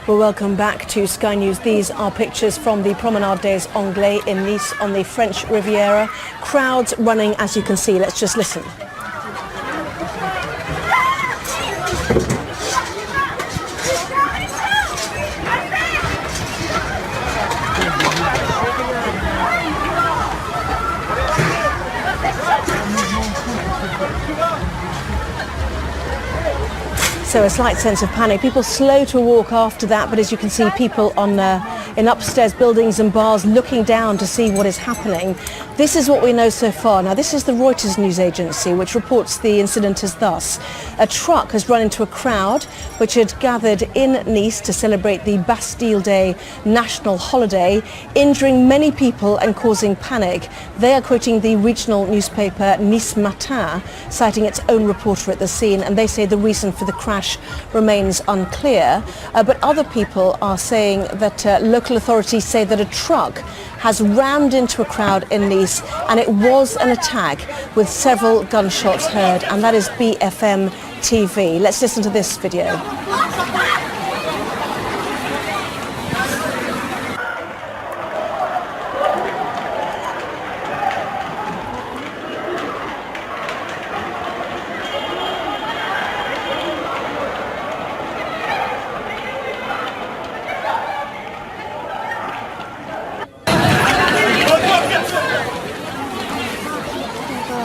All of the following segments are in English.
Well, welcome back to Sky News. These are pictures from the Promenade des Anglais in Nice on the French Riviera. Crowds running, as you can see. Let's just listen. So a slight sense of panic. People slow to walk after that, but as you can see, people in upstairs buildings and bars looking down to see what is happening. This is what we know so far. Now, this is the Reuters news agency, which reports the incident as thus. A truck has run into a crowd which had gathered in Nice to celebrate the Bastille Day national holiday, injuring many people and causing panic. They are quoting the regional newspaper Nice Matin, citing its own reporter at the scene, and they say the reason for the crash remains unclear. But other people are saying that local authorities say that a truck has rammed into a crowd in Nice, and it was an attack with several gunshots heard, and that is BFM TV. Let's listen to this video.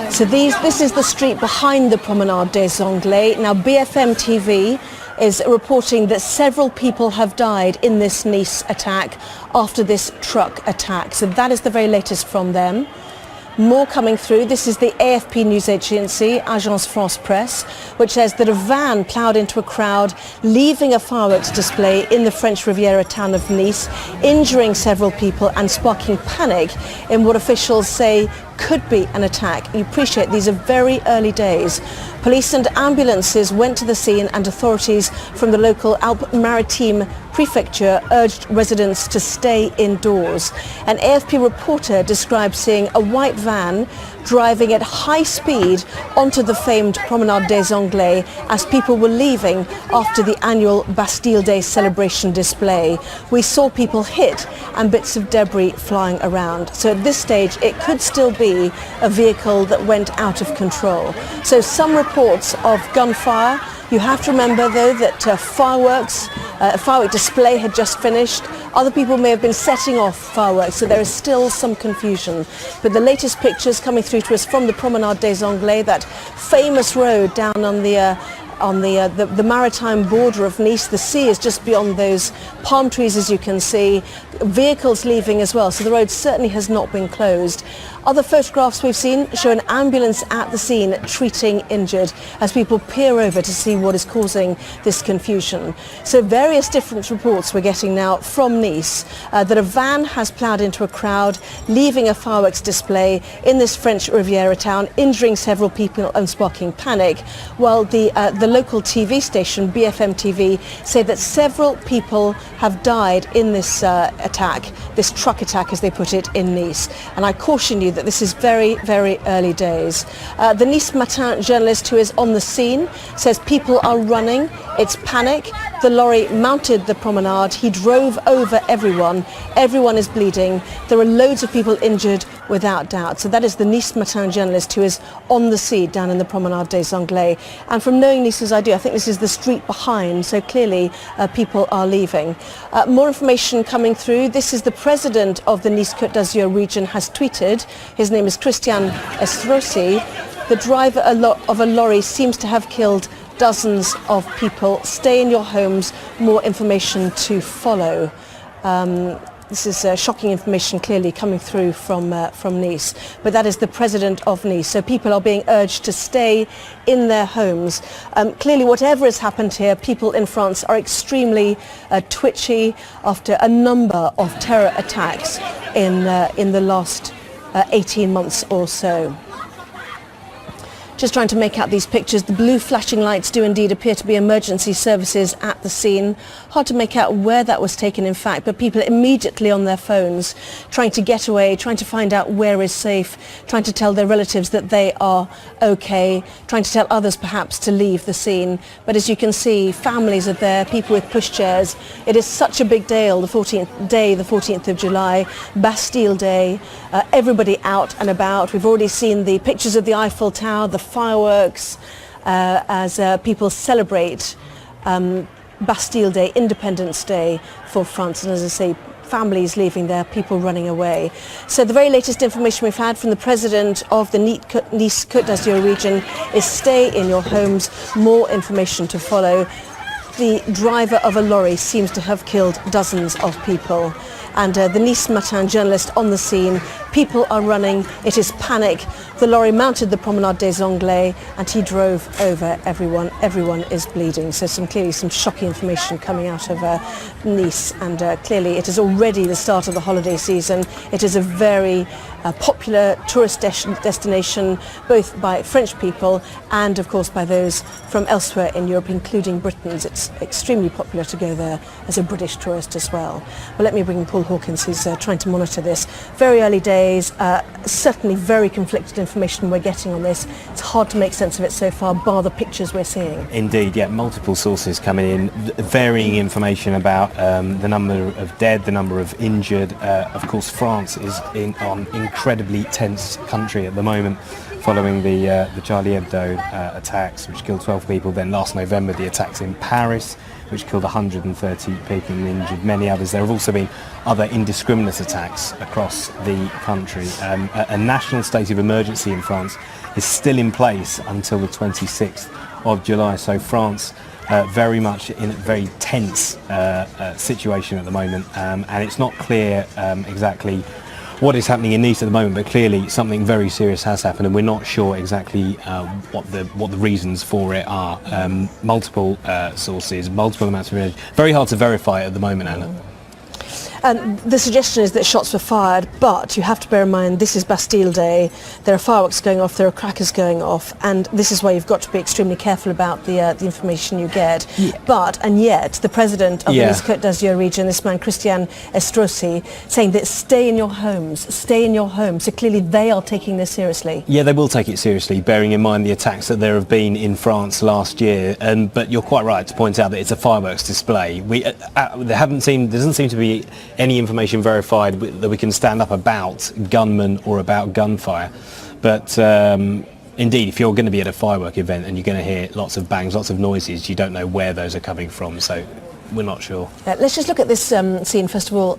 So this is the street behind the Promenade des Anglais. Now, BFM TV is reporting that several people have died in this Nice attack after this truck attack. So that is the very latest from them. More coming through. This is the AFP news agency, Agence France Presse, which says that a van ploughed into a crowd, leaving a fireworks display in the French Riviera town of Nice, injuring several people and sparking panic in what officials say could be an attack. You appreciate these are very early days. Police and ambulances went to the scene, and authorities from the local Alpes-Maritimes prefecture urged residents to stay indoors. An AFP reporter described seeing a white van driving at high speed onto the famed Promenade des Anglais as people were leaving after the annual Bastille Day celebration display. We saw people hit and bits of debris flying around. So at this stage, it could still be a vehicle that went out of control. So some reports of gunfire. You have to remember, though, that a firework display had just finished. Other people may have been setting off fireworks, so there is still some confusion. But the latest pictures coming through to us from the Promenade des Anglais, that famous road down on the maritime border of Nice. The sea is just beyond those palm trees, as you can see. Vehicles leaving as well, so the road certainly has not been closed. Other photographs we've seen show an ambulance at the scene treating injured as people peer over to see what is causing this confusion. So various different reports we're getting now from Nice that a van has ploughed into a crowd, leaving a fireworks display in this French Riviera town, injuring several people and sparking panic, while the local TV station, BFM TV, say that several people have died in this attack, this truck attack as they put it, in Nice. And I caution you that this is very, very early days. The Nice Matin journalist who is on the scene says people are running, it's panic. The lorry mounted the promenade, he drove over everyone, everyone is bleeding, there are loads of people injured without doubt. So that is the Nice Matin journalist who is on the scene down in the Promenade des Anglais. And from knowing Nice as I do, I think this is the street behind, so clearly people are leaving. More information coming through. This is the president of the Nice-Côte d'Azur region has tweeted. His name is Christian Estrosi. The driver of a lorry seems to have killed dozens of people. Stay in your homes. More information to follow. This is shocking information clearly coming through from Nice, but that is the president of Nice. So people are being urged to stay in their homes. Clearly, whatever has happened here, people in France are extremely twitchy after a number of terror attacks in the last 18 months or so. Just trying to make out these pictures. The blue flashing lights do indeed appear to be emergency services at the scene. Hard to make out where that was taken, in fact, but people immediately on their phones trying to get away, trying to find out where is safe, trying to tell their relatives that they are okay, trying to tell others perhaps to leave the scene. But as you can see, families are there, people with pushchairs. It is such a big day, the 14th of July, Bastille Day. Everybody out and about. We've already seen the pictures of the Eiffel Tower, the fireworks, as people celebrate Bastille Day, Independence Day for France. And as I say, families leaving there, people running away. So the very latest information we've had from the president of the Nice-Côte d'Azur region is stay in your homes. More information to follow. The driver of a lorry seems to have killed dozens of people. And the Nice Matin journalist on the scene. People are running. It is panic. The lorry mounted the Promenade des Anglais and he drove over everyone. Everyone is bleeding. So clearly some shocking information coming out of Nice. And clearly it is already the start of the holiday season. It is a very popular tourist destination, both by French people and of course by those from elsewhere in Europe, including Britons. It's extremely popular to go there as a British tourist as well. But let me bring in Paul Hawkins, who's trying to monitor this. Very early days, certainly very conflicted information we're getting on this. It's hard to make sense of it so far, bar the pictures we're seeing. Indeed, yeah, multiple sources coming in, varying information about the number of dead, the number of injured. Of course, France is on incredibly tense country at the moment, following the Charlie Hebdo attacks, which killed 12 people. Then last November, the attacks in Paris, which killed 130 people and injured many others. There have also been other indiscriminate attacks across the country. A national state of emergency in France is still in place until the 26th of July. So France very much in a very tense situation at the moment, and it's not clear exactly what is happening in Nice at the moment, but clearly something very serious has happened, and we're not sure exactly what the reasons for it are. Multiple sources, multiple amounts of energy. Very hard to verify at the moment, Anna. And the suggestion is that shots were fired, but you have to bear in mind this is Bastille Day. There are fireworks going off, there are crackers going off, and this is why you've got to be extremely careful about the information you get. Yeah. And yet, the president of the Nice-Côte d'Azur region, this man Christian Estrosi, saying that stay in your homes, stay in your homes. So clearly they are taking this seriously. Yeah, they will take it seriously, bearing in mind the attacks that there have been in France last year. But you're quite right to point out that it's a fireworks display. There doesn't seem to be any information verified that we can stand up about gunmen or about gunfire. But indeed, if you're going to be at a firework event and you're going to hear lots of bangs, lots of noises, you don't know where those are coming from, so we're not sure. Let's just look at this scene first of all.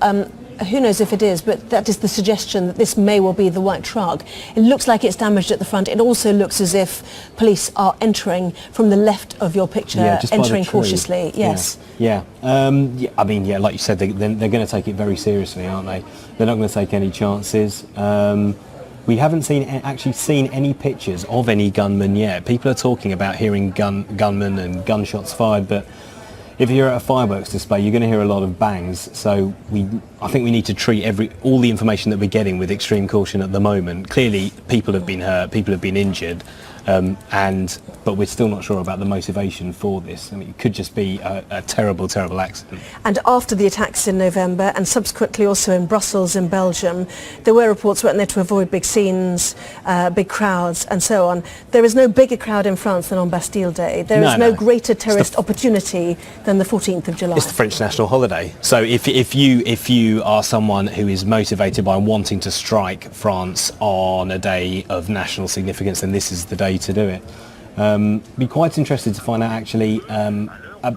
Who knows if it is, but that is the suggestion that this may well be the white truck. It looks like it's damaged at the front. It also looks as if police are entering from the left of your picture, entering cautiously. Yes. Yeah. I mean, yeah, like you said, they're going to take it very seriously, aren't they? They're not going to take any chances. We haven't actually seen any pictures of any gunmen yet. People are talking about hearing gunmen and gunshots fired, but if you're at a fireworks display, you're going to hear a lot of bangs. So I think we need to treat all the information that we're getting with extreme caution at the moment. Clearly, people have been hurt, people have been injured, but we're still not sure about the motivation for this. I mean, it could just be a terrible, terrible accident. And after the attacks in November, and subsequently also in Brussels in Belgium, there were reports, weren't there, to avoid big scenes, big crowds and so on. There is no bigger crowd in France than on Bastille Day. There is no greater terrorist opportunity than the 14th of July. It's the French national holiday. So if you are someone who is motivated by wanting to strike France on a day of national significance, then this is the day to do it. Be quite interested to find out actually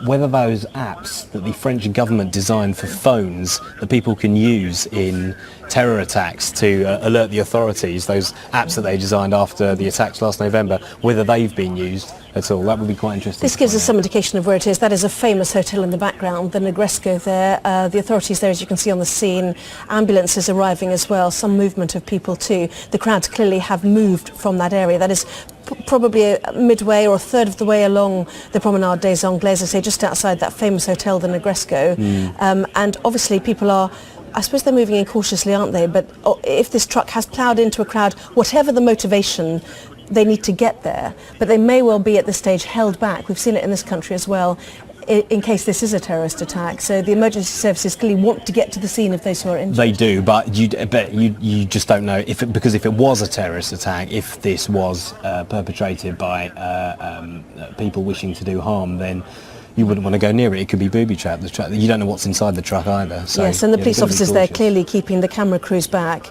whether those apps that the French government designed for phones that people can use in terror attacks to alert the authorities, those apps that they designed after the attacks last November, whether they've been used at all. That would be quite interesting. This gives us some indication of where it is. That is a famous hotel in the background, the Negresco there. The authorities there, as you can see on the scene, ambulances arriving as well, some movement of people too. The crowds clearly have moved from that area. That is probably midway or a third of the way along the Promenade des Anglais, as I say, just outside that famous hotel, the Negresco. And obviously people are, I suppose they're moving in cautiously, aren't they? But if this truck has ploughed into a crowd, whatever the motivation, they need to get there, but they may well be at this stage held back. We've seen it in this country as well, in case this is a terrorist attack. So the emergency services clearly want to get to the scene of those who are injured. They do, but you just don't know because if it was a terrorist attack, if this was perpetrated by people wishing to do harm, then you wouldn't want to go near it. It could be booby-trapped. You don't know what's inside the truck either. So, yes, and the police officers there clearly keeping the camera crews back,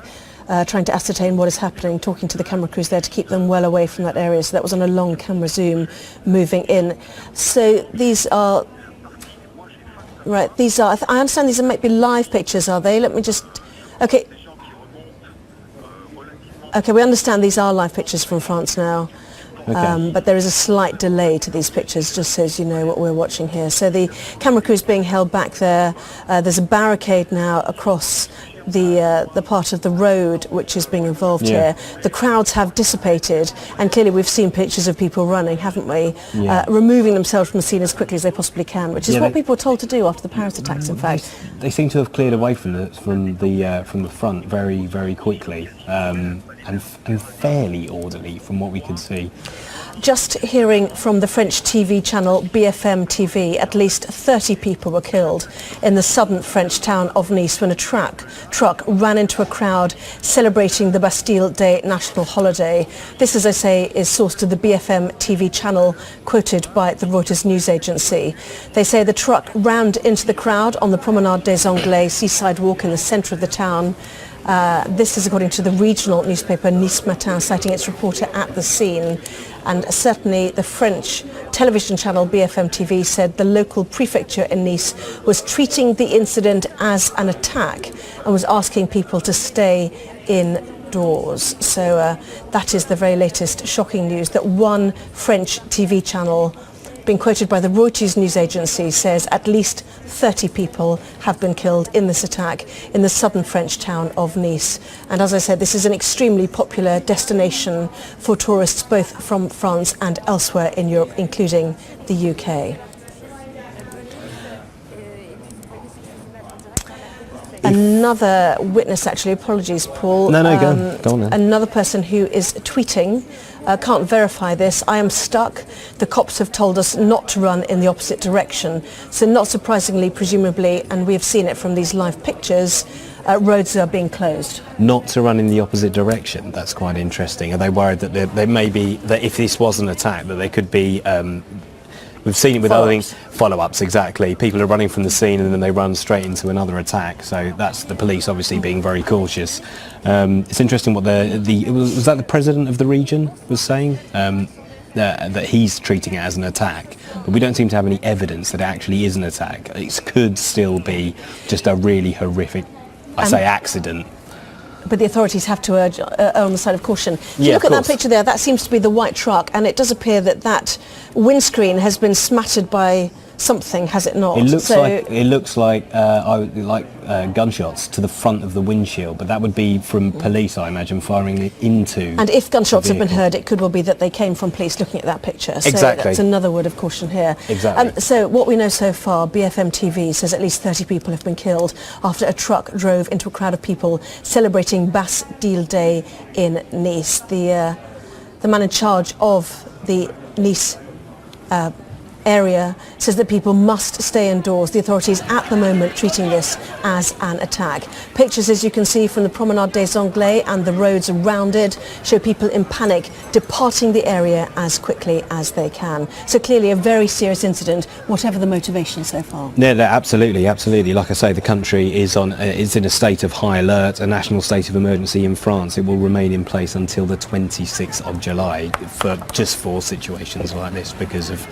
trying to ascertain what is happening, talking to the camera crews there to keep them well away from that area. So that was on a long camera zoom moving in. So these are, right, I understand these might be live pictures, are they? Let me just, okay. Okay, we understand these are live pictures from France now. Okay. But there is a slight delay to these pictures, just so as you know what we're watching here. So the camera crew is being held back there. There's a barricade now across the part of the road which is being involved here. The crowds have dissipated, and clearly we've seen pictures of people running, haven't we? Removing themselves from the scene as quickly as they possibly can, which is what people were told to do after the Paris attacks, in fact. They seem to have cleared away from the front very, very quickly, and fairly orderly from what we could see. Just hearing from the French TV channel BFM TV, at least 30 people were killed in the southern French town of Nice when a truck ran into a crowd celebrating the Bastille Day national holiday. This, as I say, is sourced to the BFM TV channel, quoted by the Reuters news agency. They say the truck rammed into the crowd on the Promenade des Anglais seaside walk in the centre of the town. This is according to the regional newspaper Nice Matin, citing its reporter at the scene. And certainly the French television channel BFM TV said the local prefecture in Nice was treating the incident as an attack and was asking people to stay indoors. So that is the very latest shocking news, that one French TV channel, being quoted by the Reuters news agency, says at least 30 people have been killed in this attack in the southern French town of Nice. And as I said, this is an extremely popular destination for tourists both from France and elsewhere in Europe, including the UK. Another witness, actually, apologies, Paul. No, go on then. Another person who is tweeting, can't verify this, "I am stuck. The cops have told us not to run in the opposite direction." So not surprisingly, presumably, and we have seen it from these live pictures, roads are being closed. Not to run in the opposite direction. That's quite interesting. Are they worried that there may be, that if this was an attack, that there could be... We've seen it with other things. Follow-ups, exactly. People are running from the scene and then they run straight into another attack. So that's the police obviously being very cautious. It's interesting what was that the president of the region was saying? That he's treating it as an attack. But we don't seem to have any evidence that it actually is an attack. It could still be just a really horrific, accident. But the authorities have to err on the side of caution. If you look at that picture there, that seems to be the white truck, and it does appear that that windscreen has been smattered by something, has it not? It looks like gunshots to the front of the windshield, but that would be from police, I imagine, firing into. And if gunshots have been heard, it could well be that they came from police looking at that picture. So that's another word of caution here. Exactly. So what we know so far, BFM TV says at least 30 people have been killed after a truck drove into a crowd of people celebrating Bastille Day in Nice. The man in charge of the Nice area says that people must stay indoors. The authorities at the moment treating this as an attack. Pictures, as you can see, from the Promenade des Anglais and the roads around it show people in panic departing the area as quickly as they can. So clearly a very serious incident, whatever the motivation so far. Yeah, absolutely. Like I say, the country is in a state of high alert, a national state of emergency in France. It will remain in place until the 26th of July for situations like this, because of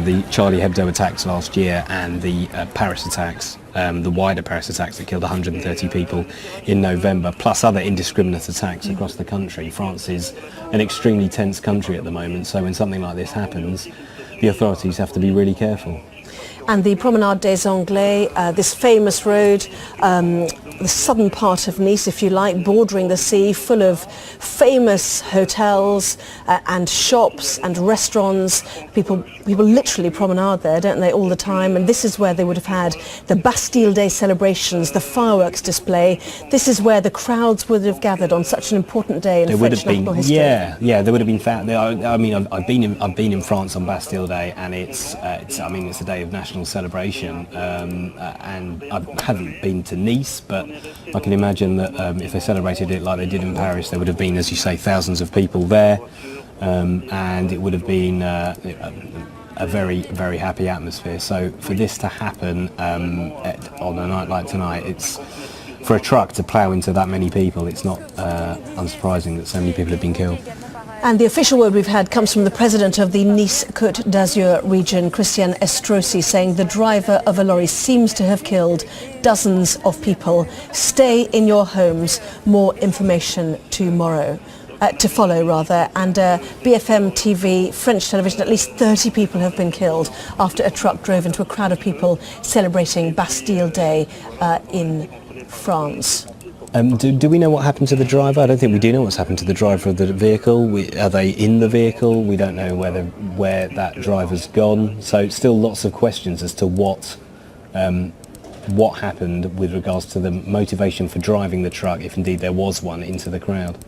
the Charlie Hebdo attacks last year and the Paris attacks, the wider Paris attacks that killed 130 people in November, plus other indiscriminate attacks across the country. France is an extremely tense country at the moment, so when something like this happens, the authorities have to be really careful. And the Promenade des Anglais, this famous road, the southern part of Nice, if you like, bordering the sea, full of famous hotels and shops and restaurants. People literally promenade there, don't they, all the time? And this is where they would have had the Bastille Day celebrations, the fireworks display. This is where the crowds would have gathered on such an important day in French national history. Yeah, there would have been. I mean, I've been in France on Bastille Day, and it's a day of national celebration. And I haven't been to Nice, but I can imagine that if they celebrated it like they did in Paris, there would have been, as you say, thousands of people there, and it would have been a very, very happy atmosphere. So for this to happen on a night like tonight, it's for a truck to plough into that many people. It's not unsurprising that so many people have been killed. And the official word we've had comes from the president of the Nice-Côte d'Azur region, Christian Estrosi, saying the driver of a lorry seems to have killed dozens of people. Stay in your homes. More information tomorrow. To follow, rather. And BFM TV, French television, at least 30 people have been killed after a truck drove into a crowd of people celebrating Bastille Day in France. Do we know what happened to the driver? I don't think we do know what's happened to the driver of the vehicle. Are they in the vehicle? We don't know where that driver's gone. So still lots of questions as to what happened with regards to the motivation for driving the truck, if indeed there was one, into the crowd.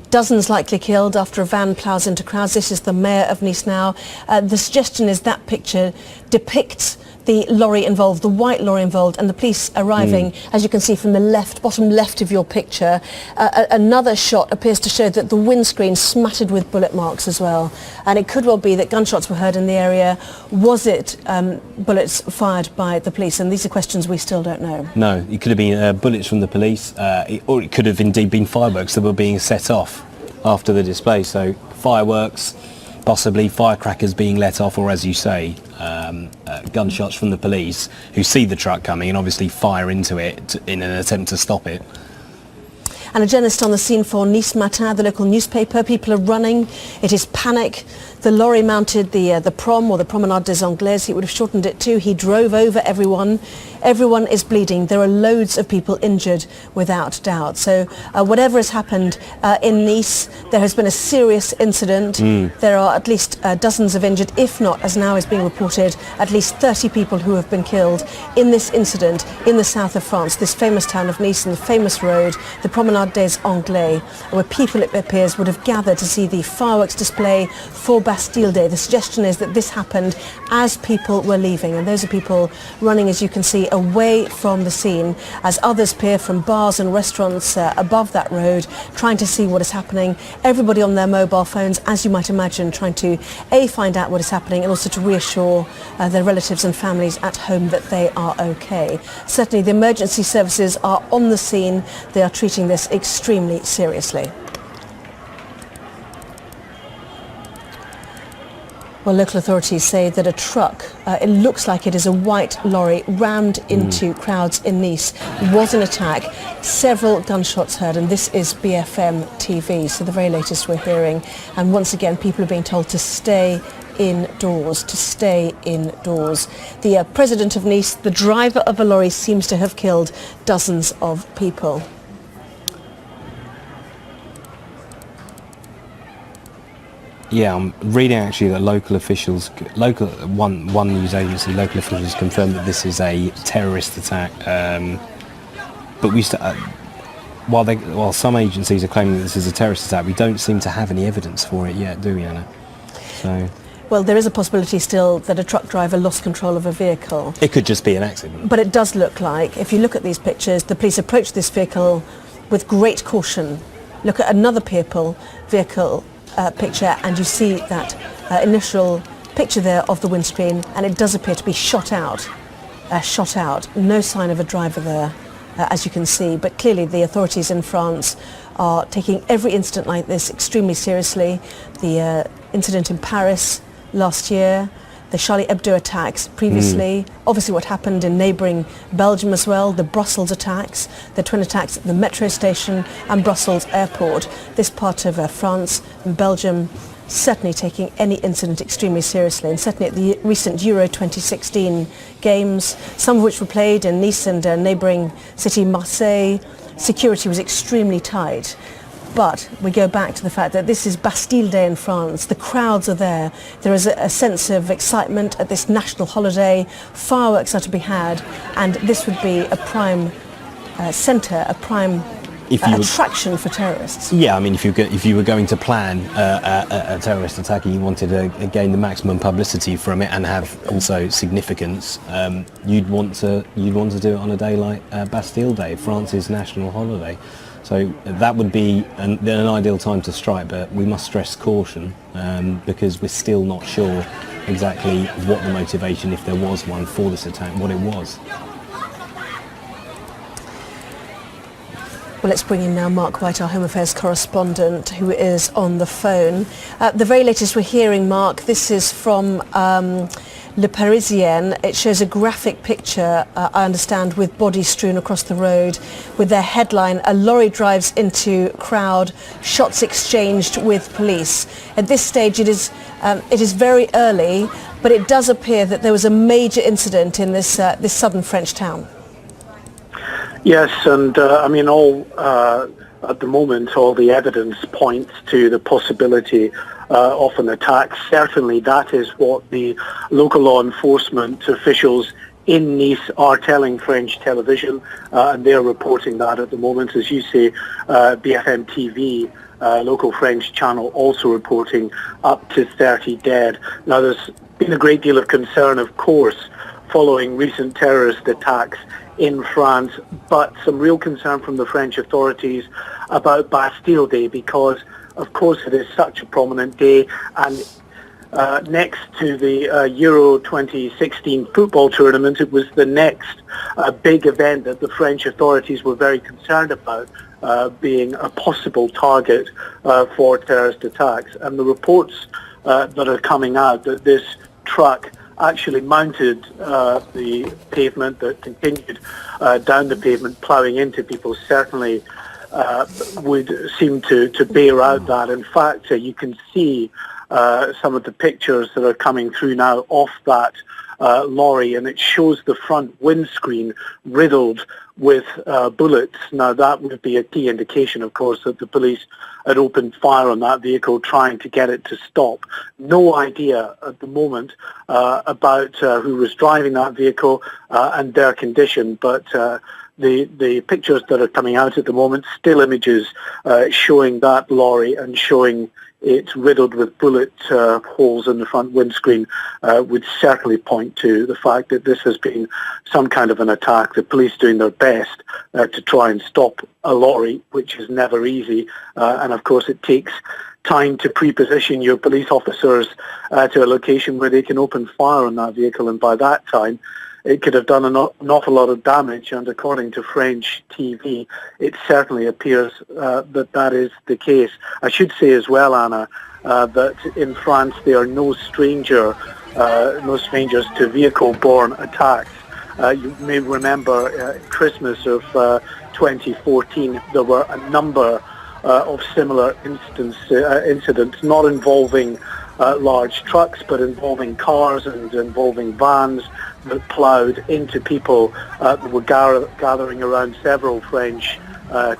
Dozens likely killed after a van ploughs into crowds. This is the mayor of Nice now. The suggestion is that picture depicts the lorry involved, the white lorry involved, and the police arriving, as you can see from the bottom left of your picture. Another shot appears to show that the windscreen smattered with bullet marks as well. And it could well be that gunshots were heard in the area. Was it bullets fired by the police? And these are questions we still don't know. No, it could have been bullets from the police, or it could have indeed been fireworks that were being set off after the display. So fireworks, possibly firecrackers being let off, or as you say, gunshots from the police who see the truck coming and obviously fire into it in an attempt to stop it. And a journalist on the scene for Nice Matin, the local newspaper. People are running. It is panic. The lorry mounted the prom, or the Promenade des Anglais. He would have shortened it too. He drove over everyone. Everyone is bleeding. There are loads of people injured, without doubt. So whatever has happened in Nice, there has been a serious incident. There are at least dozens of injured, if not, as now is being reported, at least 30 people who have been killed in this incident in the south of France, this famous town of Nice, and the famous road, the Promenade des Anglais, where people, it appears, would have gathered to see the fireworks display for Bastille Day. The suggestion is that this happened as people were leaving, and those are people running, as you can see, away from the scene, as others peer from bars and restaurants above that road, trying to see what is happening. Everybody on their mobile phones, as you might imagine, trying to find out what is happening, and also to reassure their relatives and families at home that they are okay. Certainly the emergency services are on the scene. They are treating this extremely seriously. Well, local authorities say that a truck, it looks like it is a white lorry, rammed into crowds in Nice. Was an attack. Several gunshots heard, and this is BFM TV, so the very latest we're hearing. And once again, people are being told to stay indoors, to stay indoors. The president of Nice, the driver of a lorry, seems to have killed dozens of people. Yeah, I'm reading actually that local officials, one news agency, local officials confirmed that this is a terrorist attack. But while some agencies are claiming that this is a terrorist attack, we don't seem to have any evidence for it yet, do we, Anna? So. Well, there is a possibility still that a truck driver lost control of a vehicle. It could just be an accident. But it does look like, if you look at these pictures, the police approached this vehicle with great caution. Look at another vehicle picture, and you see that initial picture there of the windscreen, and it does appear to be shot out. No sign of a driver there, as you can see. But clearly the authorities in France are taking every incident like this extremely seriously. The incident in Paris last year, the Charlie Hebdo attacks previously, obviously what happened in neighbouring Belgium as well, the Brussels attacks, the twin attacks at the metro station and Brussels airport. This part of France and Belgium certainly taking any incident extremely seriously, and certainly at the recent Euro 2016 games, some of which were played in Nice and neighbouring city Marseille, security was extremely tight. But we go back to the fact that this is Bastille Day in France. The crowds are there. There is a sense of excitement at this national holiday. Fireworks are to be had, and this would be a prime centre, a prime attraction for terrorists. Yeah, I mean, if you were going to plan a terrorist attack and you wanted to gain the maximum publicity from it and have also significance, you'd want to do it on a day like Bastille Day, France's national holiday. So that would be an ideal time to strike, but we must stress caution because we're still not sure exactly what the motivation, if there was one, for this attack, what it was. Well, let's bring in now Mark White, our Home Affairs correspondent, who is on the phone. The very latest we're hearing, Mark, this is from Le Parisien. It shows a graphic picture, I understand, with bodies strewn across the road, with their headline, "A lorry drives into crowd, shots exchanged with police." At this stage, it is very early, but it does appear that there was a major incident in this southern French town. Yes, and I mean, at the moment, all the evidence points to the possibility of an attack. Certainly, that is what the local law enforcement officials in Nice are telling French television, and they're reporting that at the moment. As you say, BFM TV, local French channel, also reporting up to 30 dead. Now, there's been a great deal of concern, of course, following recent terrorist attacks in France, but some real concern from the French authorities about Bastille Day because, of course, it is such a prominent day, and next to the Euro 2016 football tournament, it was the next big event that the French authorities were very concerned about being a possible target for terrorist attacks. And the reports that are coming out that this truck actually mounted the pavement, that continued down the pavement, ploughing into people, certainly would seem to bear out that. In fact, you can see some of the pictures that are coming through now off that lorry, and it shows the front windscreen riddled with bullets. Now, that would be a key indication, of course, that the police had opened fire on that vehicle trying to get it to stop. No idea at the moment about who was driving that vehicle and their condition, but the pictures that are coming out at the moment, still images showing that lorry and showing it riddled with bullet holes in the front windscreen, would certainly point to the fact that this has been some kind of an attack. The police doing their best to try and stop a lorry, which is never easy. And of course it takes time to pre-position your police officers to a location where they can open fire on that vehicle. And by that time, it could have done an awful lot of damage, and according to French TV, it certainly appears that is the case. I should say as well, Anna, that in France they are no strangers to vehicle-borne attacks. You may remember Christmas of 2014, there were a number of similar incidents, not involving large trucks, but involving cars and involving vans that ploughed into people that were gathering around several French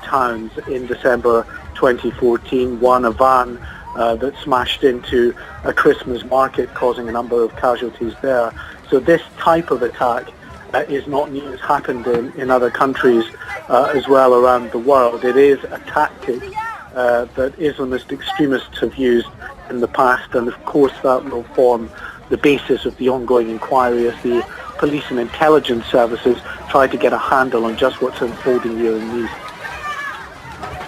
towns in December 2014. One, a van that smashed into a Christmas market, causing a number of casualties there. So this type of attack is not new. It's happened in other countries as well around the world. It is a tactic that Islamist extremists have used in the past, and of course that will form the basis of the ongoing inquiry as the police and intelligence services try to get a handle on just what's unfolding here in Nice.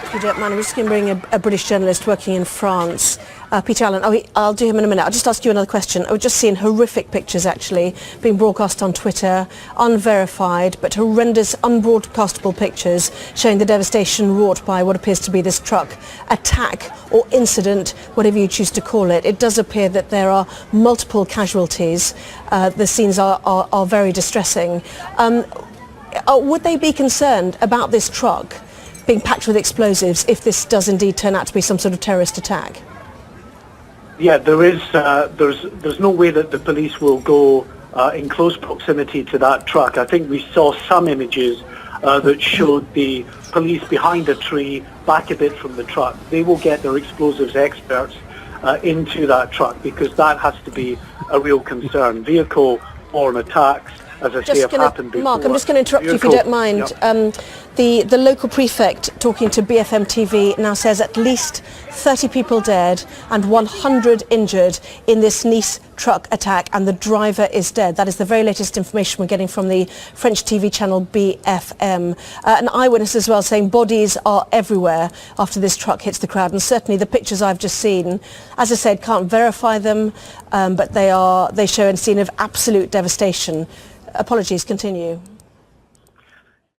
If you don't mind, I'm just going to bring a British journalist working in France, Peter Allen. I'll do him in a minute. I'll just ask you another question. I was just seeing horrific pictures actually being broadcast on Twitter, unverified but horrendous unbroadcastable pictures showing the devastation wrought by what appears to be this truck attack or incident, whatever you choose to call it. It does appear that there are multiple casualties. The scenes are very distressing. Would they be concerned about this truck being packed with explosives if this does indeed turn out to be some sort of terrorist attack? Yeah, there's no way that the police will go in close proximity to that truck. I think we saw some images that showed the police behind a tree, back a bit from the truck. They will get their explosives experts into that truck, because that has to be a real concern. Vehicle-borne attacks, as I say, have happened before. Mark, I'm just going to interrupt you if you don't mind. Yep. The local prefect talking to BFM TV now says at least 30 people dead and 100 injured in this Nice truck attack, and the driver is dead. That is the very latest information we're getting from the French TV channel BFM. An eyewitness as well saying bodies are everywhere after this truck hits the crowd, and certainly the pictures I've just seen, as I said, can't verify them, but they show a scene of absolute devastation. Apologies, continue.